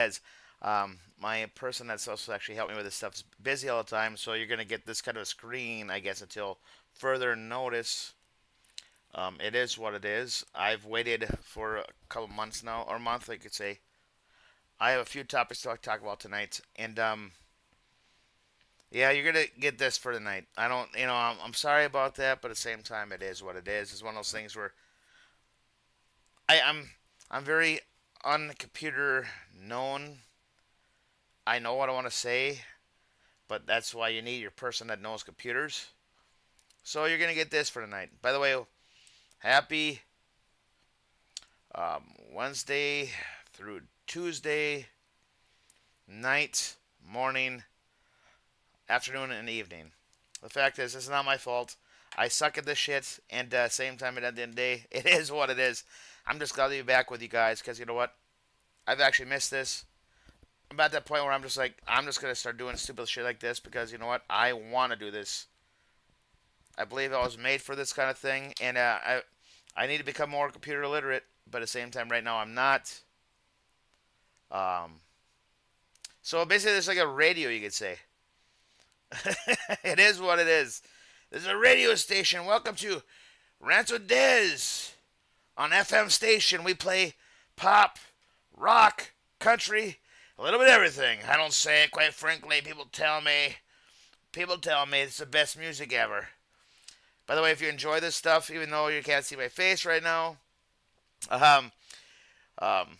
As my person that's also actually helping me with this stuff is busy all the time, so you're gonna get this kind of screen, I guess, until further notice. It is what it is. I've waited for a couple months now, or a month, I could say. I have a few topics to talk about tonight, and yeah, you're gonna get this for the night. I don't, I'm sorry about that, but at the same time, it is what it is. It's one of those things where I, I'm, I'm very uncomputer known. I know what I want to say, but that's why you need your person that knows computers. So you're gonna get this for tonight. By the way, happy Wednesday through Tuesday night, morning, afternoon, and evening. The fact is, it's not my fault. I suck at this shit, and same time at the end of the day, it is what it is. I'm just glad to be back with you guys, because you know what? I've actually missed this. I'm at that point where I'm just like, I'm just going to start doing stupid shit like this, because you know what? I want to do this. I believe I was made for this kind of thing, and I need to become more computer literate, but at the same time, right now, I'm not. Um, so basically, it's like a radio, you could say. It is what it is. This is a radio station. Welcome to Rancho Des. On FM station, we play pop, rock, country, a little bit of everything. I don't say it, quite frankly. People tell me it's the best music ever. By the way, if you enjoy this stuff, even though you can't see my face right now, um, um,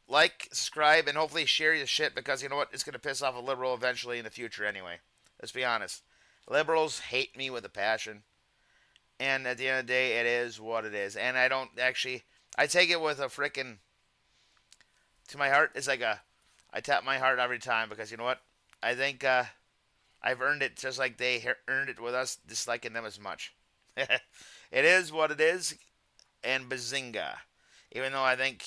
like, subscribe, and hopefully share your shit, because you know what? It's going to piss off a liberal eventually in the future anyway. Let's be honest. Liberals hate me with a passion. And at the end of the day, it is what it is. And I don't actually, I take it with a freaking, to my heart. It's like I tap my heart every time, because you know what? I think I've earned it just like they earned it with us, disliking them as much. It is what it is, and bazinga. Even though I think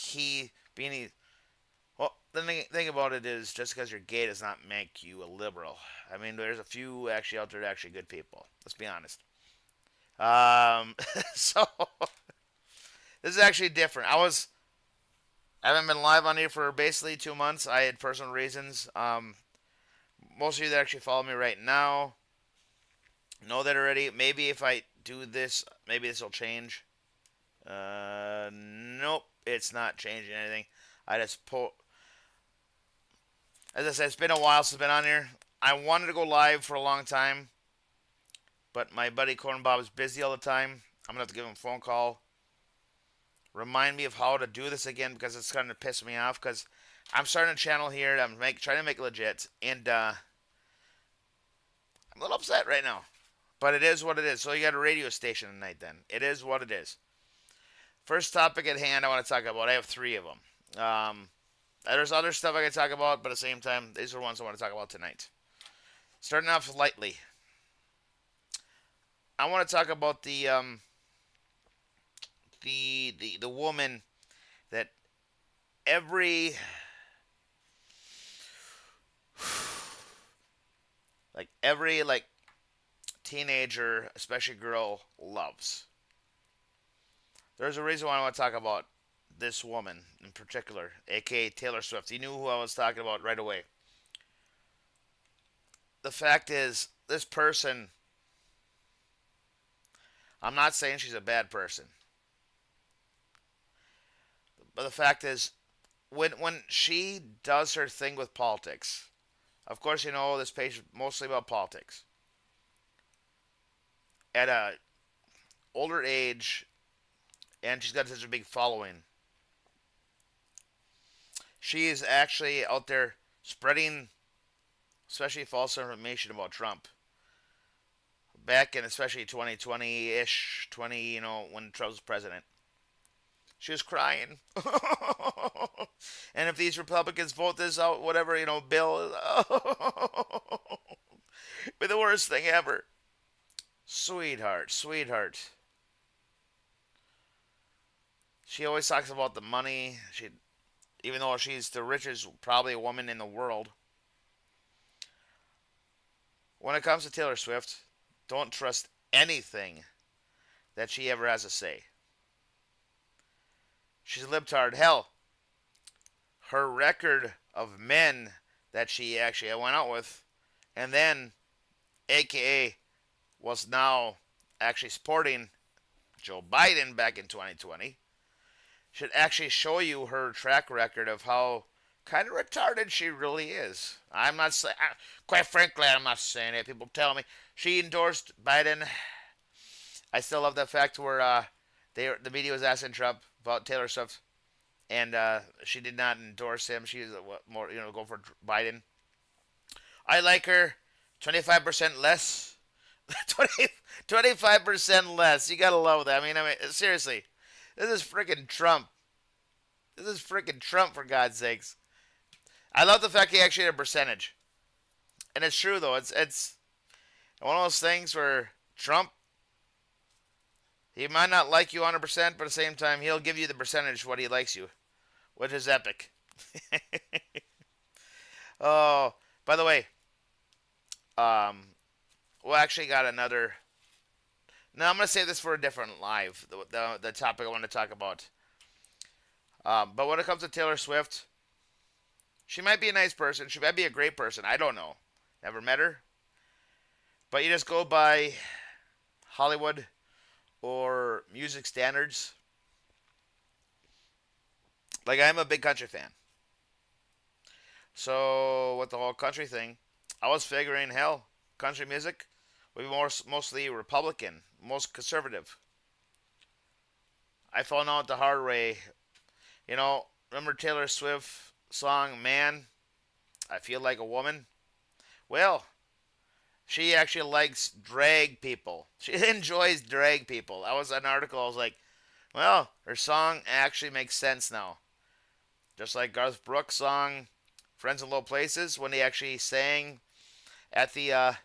well, the thing about it is, just because you're gay does not make you a liberal. I mean, there's a few actually out there that are actually good people. Let's be honest. Um, so this is actually different. I haven't been live on here for basically 2 months. I had personal reasons. Most of you that actually follow me right now know that already. Maybe if I do this, maybe this will change. Nope, it's not changing anything. I just as I said, it's been a while since I've been on here. I wanted to go live for a long time, but my buddy Corn Bob is busy all the time. I'm gonna have to give him a phone call. Remind me of how to do this again, because it's starting to piss me off. Because I'm starting a channel here. Trying to make it legit, and I'm a little upset right now. But it is what it is. So you got a radio station tonight. Then it is what it is. First topic at hand, I want to talk about. I have three of them. There's other stuff I can talk about, but at the same time, these are ones I want to talk about tonight. Starting off lightly, I want to talk about the woman that every every teenager, especially girl, loves. There's a reason why I want to talk about this woman in particular, aka Taylor Swift. You knew who I was talking about right away. The fact is, this person, I'm not saying she's a bad person, but the fact is, when she does her thing with politics, of course, you know this page is mostly about politics. At a older age, and she's got such a big following, she is actually out there spreading, especially false information about Trump. Back in especially 2020-ish, 20, when Trump was president, she was crying. And if these Republicans vote this out, whatever, bill, be the worst thing ever. Sweetheart, sweetheart. She always talks about the money. Even though she's the richest, probably woman in the world. When it comes to Taylor Swift, don't trust anything that she ever has to say. She's a libtard. Hell, her record of men that she actually went out with, and then AKA was now actually supporting Joe Biden back in 2020, should actually show you her track record of how kind of retarded she really is. I'm not saying, quite frankly, I'm not saying it. People tell me she endorsed Biden. I still love the fact where the media was asking Trump about Taylor Swift, and she did not endorse him. She was more, go for Biden. I like her 25% less. 25% less. You gotta love that. I mean, seriously, this is freaking Trump. This is freaking Trump, for God's sakes. I love the fact he actually had a percentage, and it's true though. It's one of those things where Trump, he might not like you 100%, but at the same time, he'll give you the percentage what he likes you, which is epic. Oh, by the way, we actually got another. Now I'm gonna save this for a different live. The topic I want to talk about. But when it comes to Taylor Swift, she might be a nice person. She might be a great person. I don't know. Never met her. But you just go by Hollywood or music standards. Like, I'm a big country fan. So, with the whole country thing, I was figuring, hell, country music would be mostly Republican, most conservative. I found out the hard way. Remember Taylor Swift song, Man, I Feel Like a Woman? Well, she actually likes drag people. She enjoys drag people. That was an article. I was like, well, her song actually makes sense now. Just like Garth Brooks' song, Friends in Low Places, when he actually sang at the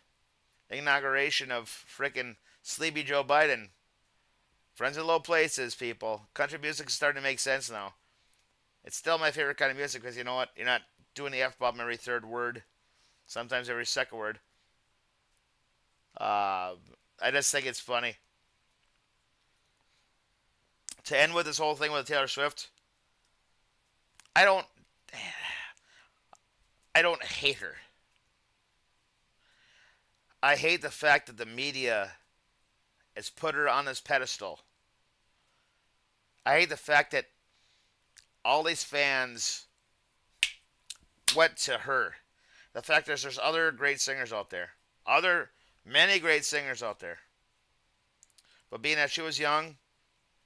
inauguration of frickin' Sleepy Joe Biden. Friends in Low Places, people. Country music is starting to make sense now. It's still my favorite kind of music because you know what? You're not doing the F-bomb every third word. Sometimes every second word. I just think it's funny. To end with this whole thing with Taylor Swift, I don't hate her. I hate the fact that the media has put her on this pedestal. I hate the fact that all these fans went to her. The fact is there's other great singers out there. Many great singers out there. But being that she was young,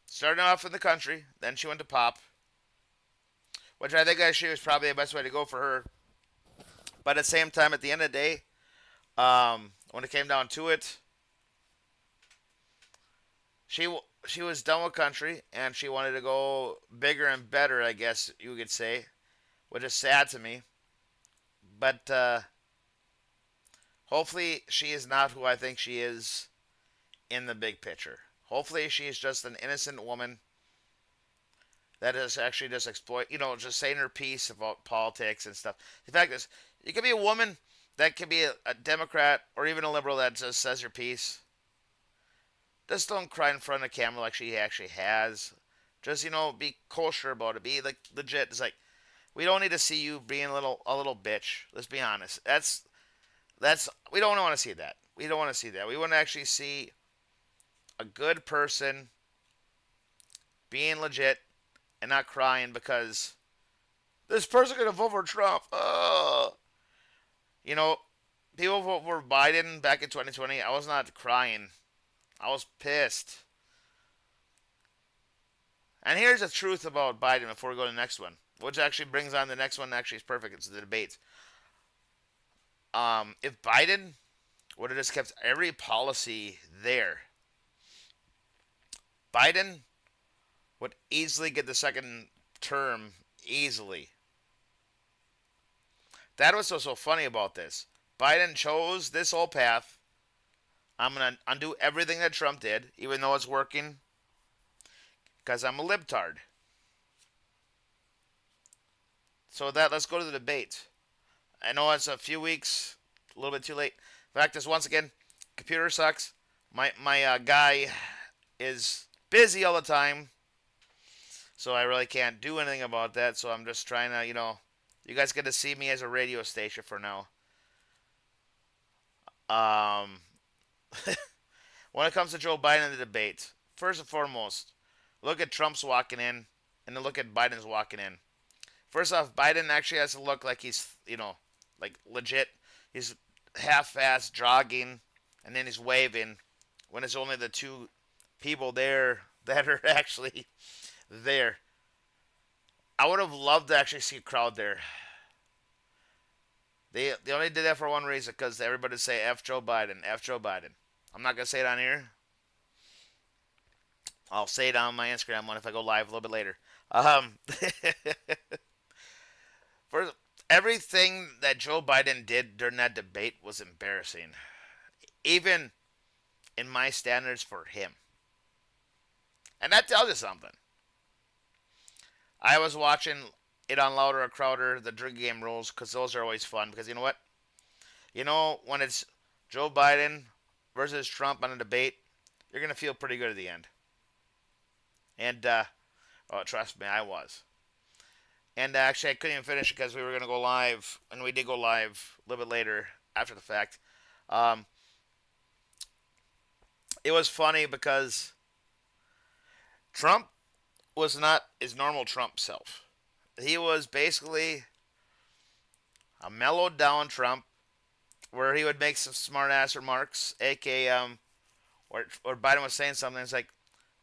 starting off in the country, then she went to pop, which I think actually was probably the best way to go for her. But at the same time, at the end of the day, when it came down to it, she was done with country, and she wanted to go bigger and better, I guess you could say, which is sad to me. But hopefully she is not who I think she is in the big picture. Hopefully she is just an innocent woman that is actually just just saying her piece about politics and stuff. The fact is, you can be a woman that can be a Democrat or even a liberal that just says her piece. Just don't cry in front of the camera like she actually has. Just, be kosher about it. Be like legit. It's like, we don't need to see you being a little bitch. Let's be honest. We don't want to see that. We don't want to see that. We want to actually see a good person being legit and not crying because this person gonna vote for Trump. People vote for Biden back in 2020. I was not crying. I was pissed. And here's the truth about Biden before we go to the next one, which actually brings on the next one. Actually, is perfect. It's the debate. If Biden would have just kept every policy there, Biden would easily get the second term easily. That was what's so funny about this. Biden chose this whole path. I'm going to undo everything that Trump did, even though it's working, because I'm a libtard. So with that, let's go to the debate. I know it's a few weeks, a little bit too late. The fact is, once again, computer sucks. My guy is busy all the time. So I really can't do anything about that. So I'm just trying to, you guys get to see me as a radio station for now. Um, when it comes to Joe Biden and the debate, first and foremost, look at Trump's walking in, and then look at Biden's walking in. First off, Biden actually has to look like he's, like legit. He's half-assed jogging, and then he's waving when it's only the two people there that are actually there. I would have loved to actually see a crowd there. They only did that for one reason, because everybody would say F Joe Biden, F Joe Biden. I'm not gonna say it on here. I'll say it on my Instagram one if I go live a little bit later. For everything that Joe Biden did during that debate was embarrassing, even in my standards for him. And that tells you something. I was watching it on Louder or Crowder, the drinking game rules, because those are always fun. Because you know what? When it's Joe Biden versus Trump on a debate, you're going to feel pretty good at the end. And, oh, trust me, I was. And actually, I couldn't even finish it because we were going to go live, and we did go live a little bit later after the fact. It was funny because Trump was not his normal Trump self. He was basically a mellowed down Trump, where he would make some smart ass remarks, aka or Biden was saying something. It's like,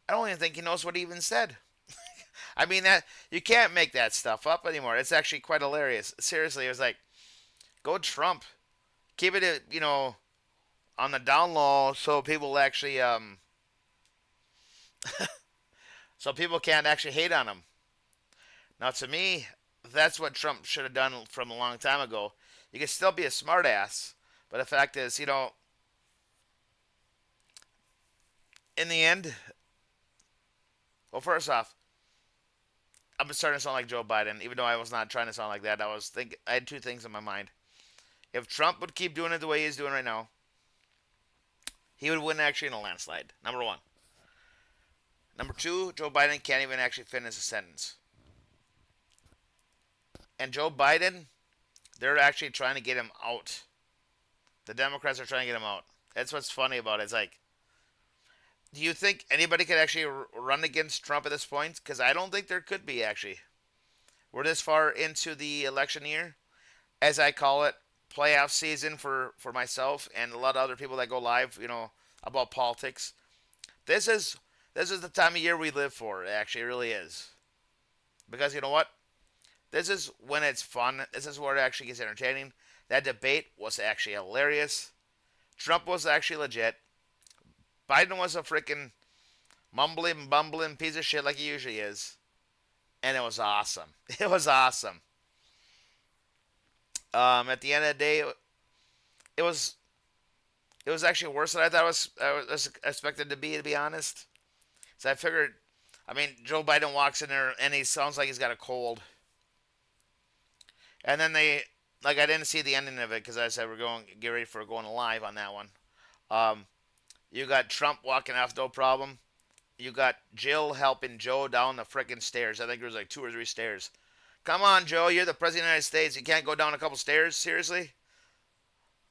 I don't even think he knows what he even said. I mean, that you can't make that stuff up anymore. It's actually quite hilarious. Seriously, it was like, go Trump, keep it on the down low, so people actually so people can't actually hate on him. Now, to me, that's what Trump should have done from a long time ago. You can still be a smartass, but the fact is, in the end, well, first off, I'm starting to sound like Joe Biden, even though I was not trying to sound like that. I had two things in my mind. If Trump would keep doing it the way he's doing right now, he would win actually in a landslide. Number one. Number two, Joe Biden can't even actually finish a sentence. And Joe Biden, they're actually trying to get him out. The Democrats are trying to get him out. That's what's funny about it. It's like, do you think anybody could actually run against Trump at this point? Because I don't think there could be, actually. We're this far into the election year, as I call it, playoff season for myself and a lot of other people that go live, about politics. This is the time of year we live for. It actually really is. Because you know what? This is when it's fun. This is where it actually gets entertaining. That debate was actually hilarious. Trump was actually legit. Biden was a freaking mumbling, bumbling piece of shit like he usually is. And it was awesome. It was awesome. At the end of the day, it was actually worse than I was expected to be honest. So I figured, Joe Biden walks in there and he sounds like he's got a cold. And then I didn't see the ending of it because I said get ready for going live on that one. You got Trump walking off, no problem. You got Jill helping Joe down the frickin' stairs. I think there was like 2 or 3 stairs. Come on, Joe, you're the President of the United States. You can't go down a couple stairs? Seriously?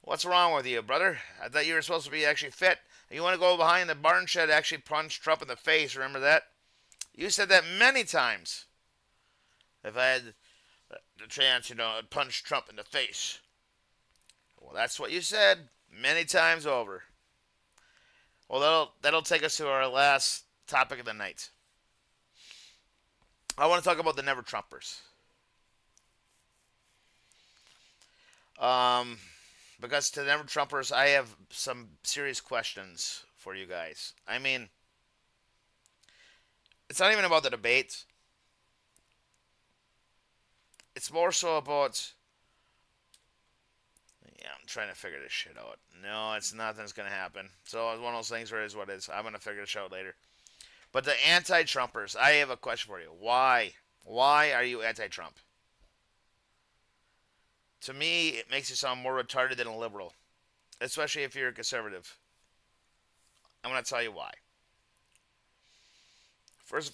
What's wrong with you, brother? I thought you were supposed to be actually fit. You want to go behind the barn shed and actually punch Trump in the face, remember that? You said that many times. If I had the chance, I'd punch Trump in the face. Well, that's what you said many times over. Well, that'll take us to our last topic of the night. I want to talk about the Never Trumpers. Because to the Never Trumpers, I have some serious questions for you guys. It's not even about the debates. It's more so about... Yeah, I'm trying to figure this shit out. No, it's nothing's going to happen. So it's one of those things where it is what it is. I'm going to figure this out later. But the anti-Trumpers, I have a question for you. Why? Why are you anti-Trump? To me, it makes you sound more retarded than a liberal. Especially if you're a conservative. I'm going to tell you why. First,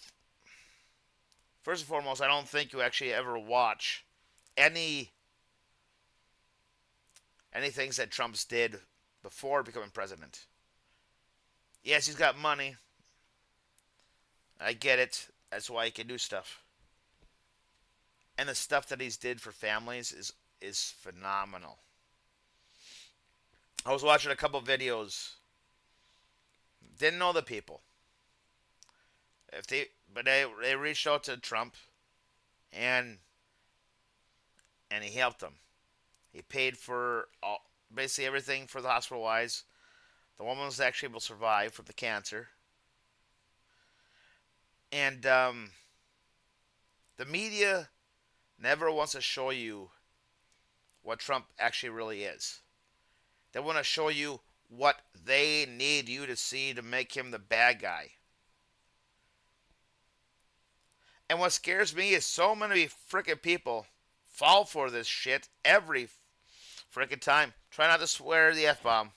First and foremost, I don't think you actually ever watch any any things that Trump's did before becoming president. Yes, he's got money. I get it. That's why he can do stuff. And the stuff that he's did for families is phenomenal. I was watching a couple videos. Didn't know the people. If they but they reached out to Trump and he helped them. He paid for basically everything for the hospital wise. The woman was actually able to survive from the cancer. And the media never wants to show you what Trump actually really is. They want to show you what they need you to see to make him the bad guy. And what scares me is so many freaking people fall for this shit every freaking time. Try not to swear the F-bomb.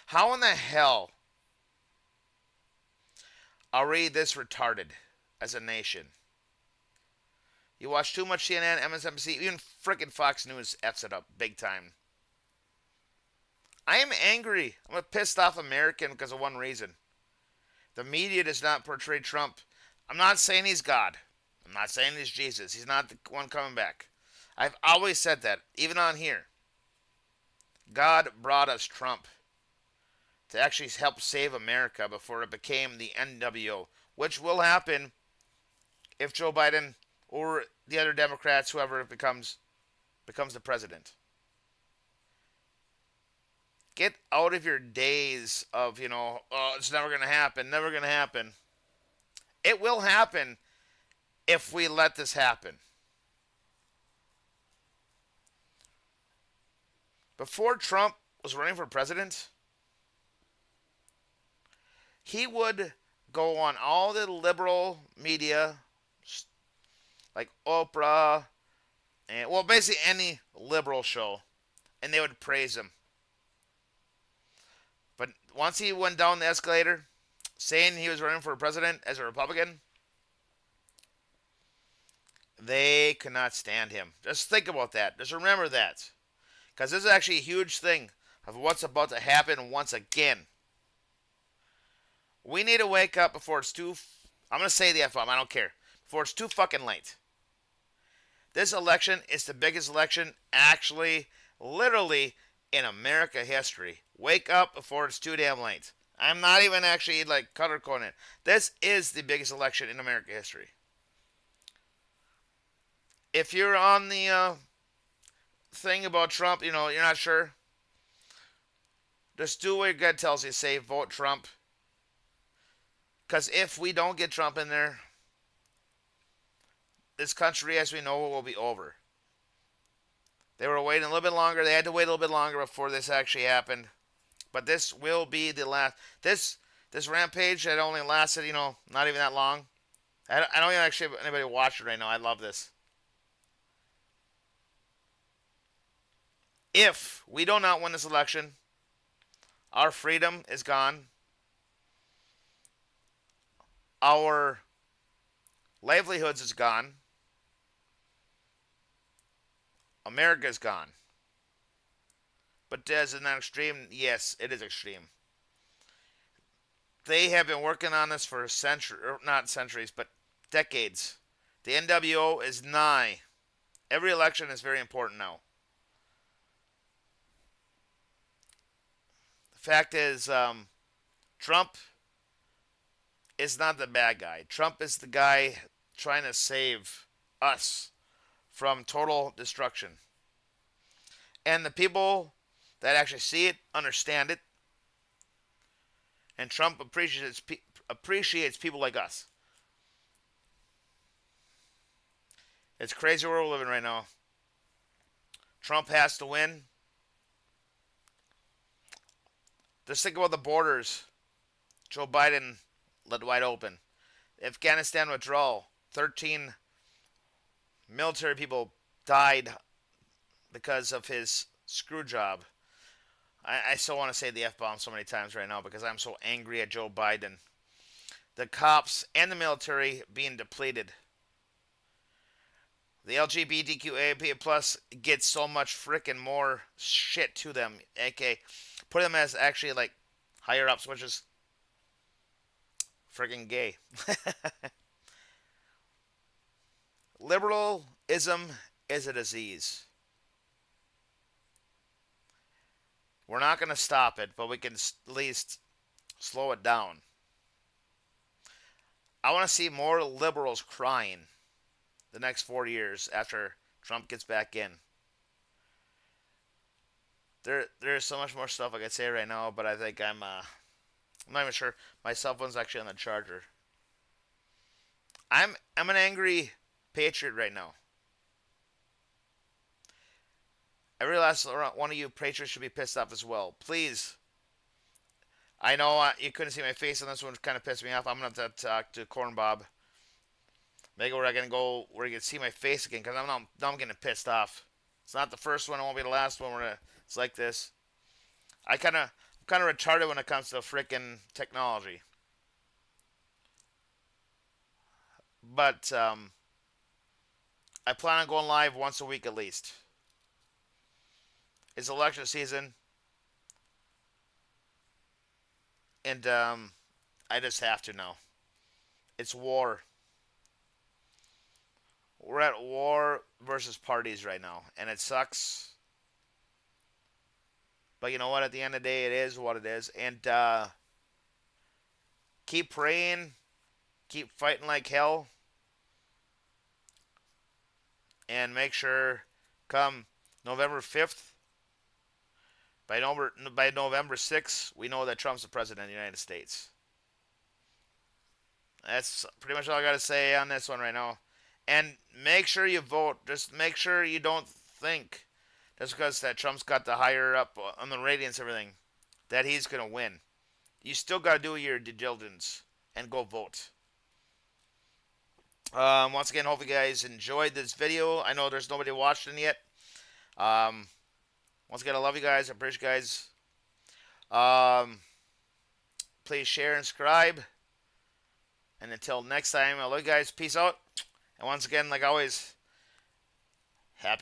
How in the hell are we this retarded as a nation? You watch too much CNN, MSNBC, even freaking Fox News F's it up big time. I am angry. I'm a pissed off American because of one reason. The media does not portray Trump. I'm not saying he's God. I'm not saying he's Jesus. He's not the one coming back. I've always said that, even on here. God brought us Trump to actually help save America before it became the NWO, which will happen if Joe Biden or the other Democrats, whoever becomes the president. Get out of your days of, oh, it's never going to happen, never going to happen. It will happen if we let this happen. Before Trump was running for president, he would go on all the liberal media, like Oprah, and basically any liberal show, and they would praise him. But once he went down the escalator, saying he was running for president as a Republican, they could not stand him. Just think about that. Just remember that. Because this is actually a huge thing of what's about to happen once again. We need to wake up before it's too... I'm going to say the F-bomb, I don't care. Before it's too fucking late. This election is the biggest election actually, literally, in America history. Wake up before it's too damn late. I'm not even actually like color coding it. This is the biggest election in America history. If you're on the thing about Trump, you're not sure, just do what your gut tells you. Say vote Trump. Because if we don't get Trump in there, this country as we know it will be over. They were waiting a little bit longer. They had to wait a little bit longer before this actually happened. But this will be the last. This rampage that only lasted, not even that long. I don't even actually have anybody watch it right now. I love this. If we do not win this election, our freedom is gone. Our livelihoods is gone. America is gone. But is it not extreme? Yes, it is extreme. They have been working on this for not centuries, but decades. The NWO is nigh. Every election is very important now. The fact is, Trump is not the bad guy. Trump is the guy trying to save us from total destruction. And the people that actually see it, understand it, and Trump appreciates people like us. It's crazy where we're living right now. Trump has to win. Just think about the borders. Joe Biden left wide open. Afghanistan withdrawal. 13 military people died because of his screw job. I still want to say the F-bomb so many times right now because I'm so angry at Joe Biden. the cops and the military being depleted. The LGBTQA plus gets so much freaking more shit to them, aka put them as actually like higher ups, which is freaking gay. Liberalism is a disease. We're not going to stop it, but we can at least slow it down. I want to see more liberals crying the next 4 years after Trump gets back in. There's so much more stuff I could say right now, but I think I'm not even sure. My cell phone's actually on the charger. I'm an angry patriot right now. I realize one of you patriots should be pissed off as well. Please. I know you couldn't see my face on this one, which kind of pissed me off. I'm gonna have to talk to Corn Bob. Maybe we're gonna go where you can see my face again, because now I'm getting pissed off. It's not the first one. It won't be the last one. It's like this. I'm kind of retarded when it comes to freaking technology. But I plan on going live once a week at least. It's election season, and I just have to now. It's war. We're at war versus parties right now, and it sucks. But you know what? At the end of the day, it is what it is. And keep praying, keep fighting like hell, and make sure come November 5th, by November 6th, we know that Trump's the president of the United States. That's pretty much all I got to say on this one right now. And make sure you vote. Just make sure you don't think just because that Trump's got the higher up on the ratings and everything that he's going to win. You still got to do your due diligence and go vote. Once again, hope you guys enjoyed this video. I know there's nobody watching yet. Once again, I love you guys. I appreciate you guys. Please share and subscribe. And until next time, I love you guys. Peace out. And once again, like always,